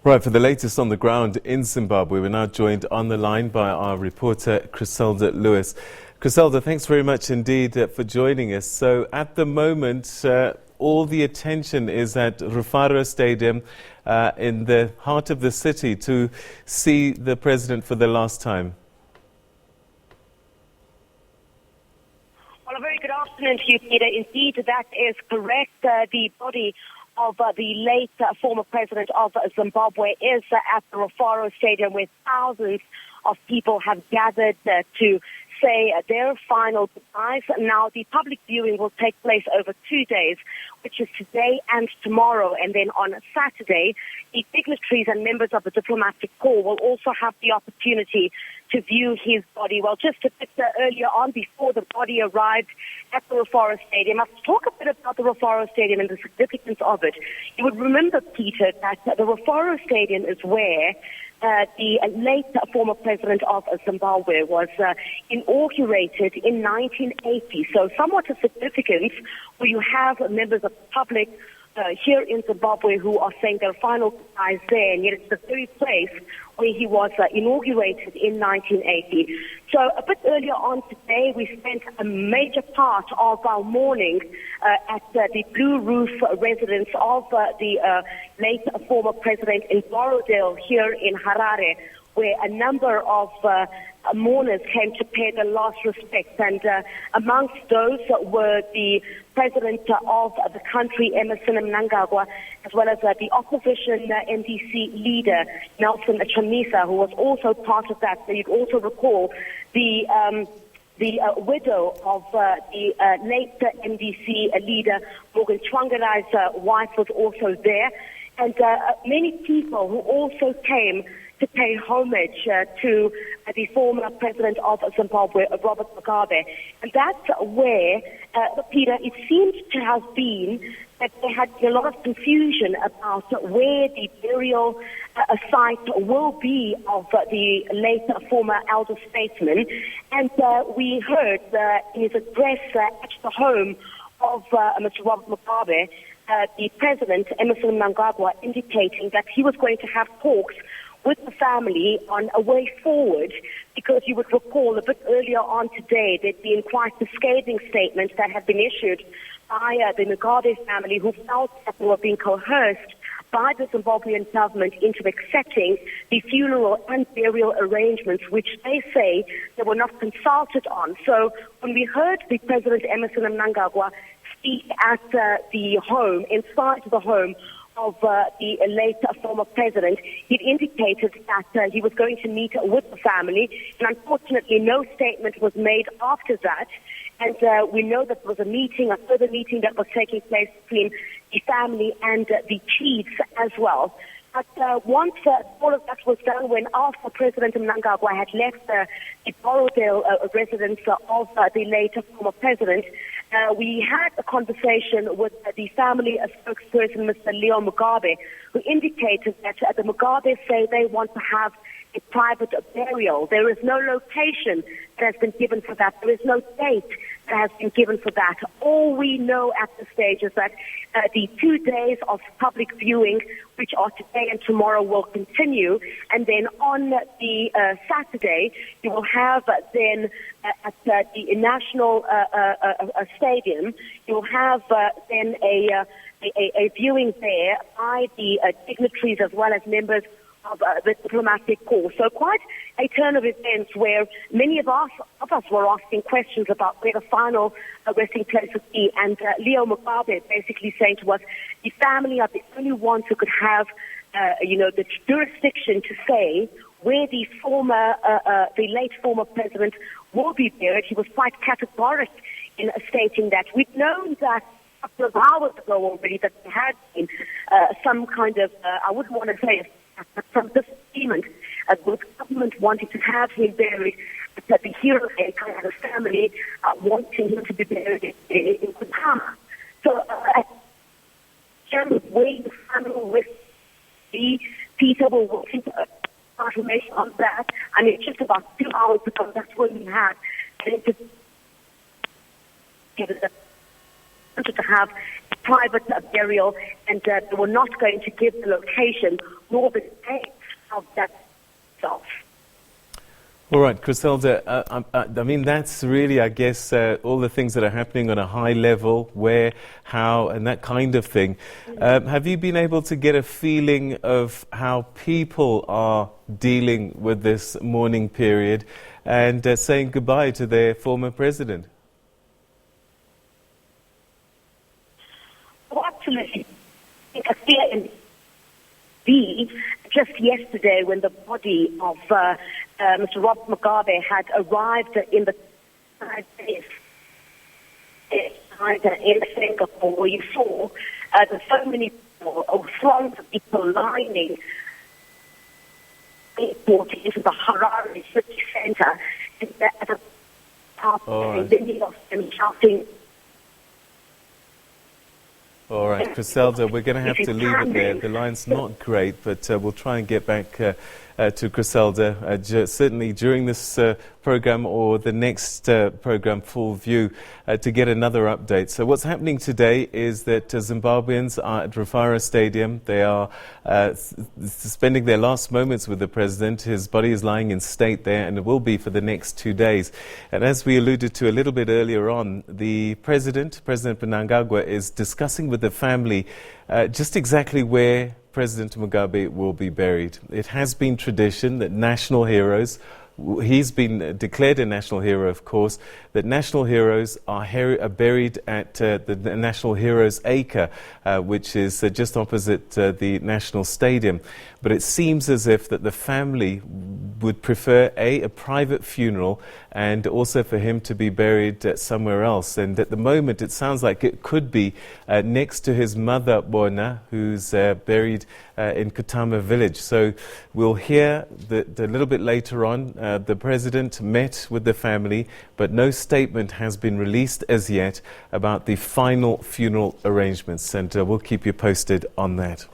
Right, for the latest on the ground in Zimbabwe, we're now joined on the line by our reporter, Chriselda Lewis. Chriselda, thanks very much indeed for joining us. So at the moment, all the attention is at Rufaro Stadium in the heart of the city to see the president for the last time. Well, a very good afternoon to you, Peter. Indeed, that is correct. The body of the late former president of Zimbabwe is at the Rufaro Stadium, where thousands of people have gathered to say their final goodbyes. Now, the public viewing will take place over 2 days, which is today and tomorrow. And then on Saturday, the dignitaries and members of the diplomatic corps will also have the opportunity to view his body. Well, just a bit earlier on, before the body arrived at the Rufaro Stadium, I'll talk a bit about the Rufaro Stadium and the significance of it. You would remember, Peter, that the Rufaro Stadium is where the late former president of Zimbabwe was inaugurated in 1980. So somewhat a significance where you have members of the public here in Zimbabwe who are saying their final goodbyes there, and yet it's the very place where he was inaugurated in 1980. So a bit earlier on today, we spent a major part of our morning at the Blue Roof residence of the late former president in Borodale here in Harare, where a number of mourners came to pay their last respects. And amongst those were the president of the country, Emmerson Mnangagwa, as well as the opposition NDC leader, Nelson Chamisa, who was also part of that. So you'd also recall the widow of the late NDC leader, Morgan Tsvangarai's wife, was also there. And many people who also came to pay homage to the former president of Zimbabwe, Robert Mugabe. And that's where, Peter, it seems to have been that there had been a lot of confusion about where the burial site will be of the late former elder statesman. And we heard in his address at the home of Mr. Robert Mugabe, the president, Emmerson Mnangagwa, indicating that he was going to have talks with the family on a way forward, because you would recall a bit earlier on today there'd been quite a scathing statement that had been issued by the Mugabe family, who felt that they were being coerced by the Zimbabwean government into accepting the funeral and burial arrangements, which they say they were not consulted on. So when we heard the President Emmerson Mnangagwa speak at the home, inside the home of the late former president, he indicated that he was going to meet with the family, and unfortunately no statement was made after that. And we know that there was a further meeting that was taking place between the family and the chiefs as well. But once all of that was done, when after President Mnangagwa had left the Borodale residence of the late former president, we had a conversation with the family spokesperson, Mr. Leo Mugabe, who indicated that the Mugabe say they want to have a private burial. There is no location that has been given for that. There is no date that has been given for that. All we know at this stage is that the 2 days of public viewing, which are today and tomorrow, will continue. And then on the Saturday, you will have then at the National Stadium, you will have then a viewing there by the dignitaries as well as members of the diplomatic corps. So quite a turn of events where many of us were asking questions about where the final resting place would be. And Leo Mugabe basically saying to us, the family are the only ones who could have, the jurisdiction to say where the late former president will be buried. He was quite categoric in stating that. We'd known that a couple of hours ago already that there had been some kind of, I wouldn't want to say from this agreement, with government wanting to have him buried, that the hero kind of the family wanting him to be buried in Kutama. So, where the family with the Peter were working confirmation on that. I mean, just about 2 hours ago, that's when we had, and it just wanted to have private burial, and they were not going to give the location nor the date of that itself. All right, Chriselda, I mean, that's really, I guess, all the things that are happening on a high level, where, how, and that kind of thing. Have you been able to get a feeling of how people are dealing with this mourning period and saying goodbye to their former president? Well, absolutely. Just yesterday, when the body of Mr. Robert Mugabe had arrived in the in Singapore, where you saw there's so many people, throngs of people lining airport into the Harare city centre, and at the top, many of them shouting. All right, Chriselda, we're going to have to leave it there. The line's not great, but we'll try and get back to Chriselda, certainly during this program or the next program, Full View, to get another update. So what's happening today is that Zimbabweans are at Rufaro Stadium. They are spending their last moments with the president. His body is lying in state there, and it will be for the next 2 days. And as we alluded to a little bit earlier on, the President Mnangagwa, is discussing with the family just exactly where President Mugabe will be buried. It has been tradition that national heroes, he's been declared a national hero, of course, that national heroes are buried at the National Heroes Acre, which is just opposite the National Stadium. But it seems as if that the family would prefer a private funeral, and also for him to be buried somewhere else. And at the moment, it sounds like it could be next to his mother, Bona, who's buried in Kutama village. So we'll hear that a little bit later on. The president met with the family, but no statement has been released as yet about the final funeral arrangements. And we'll keep you posted on that.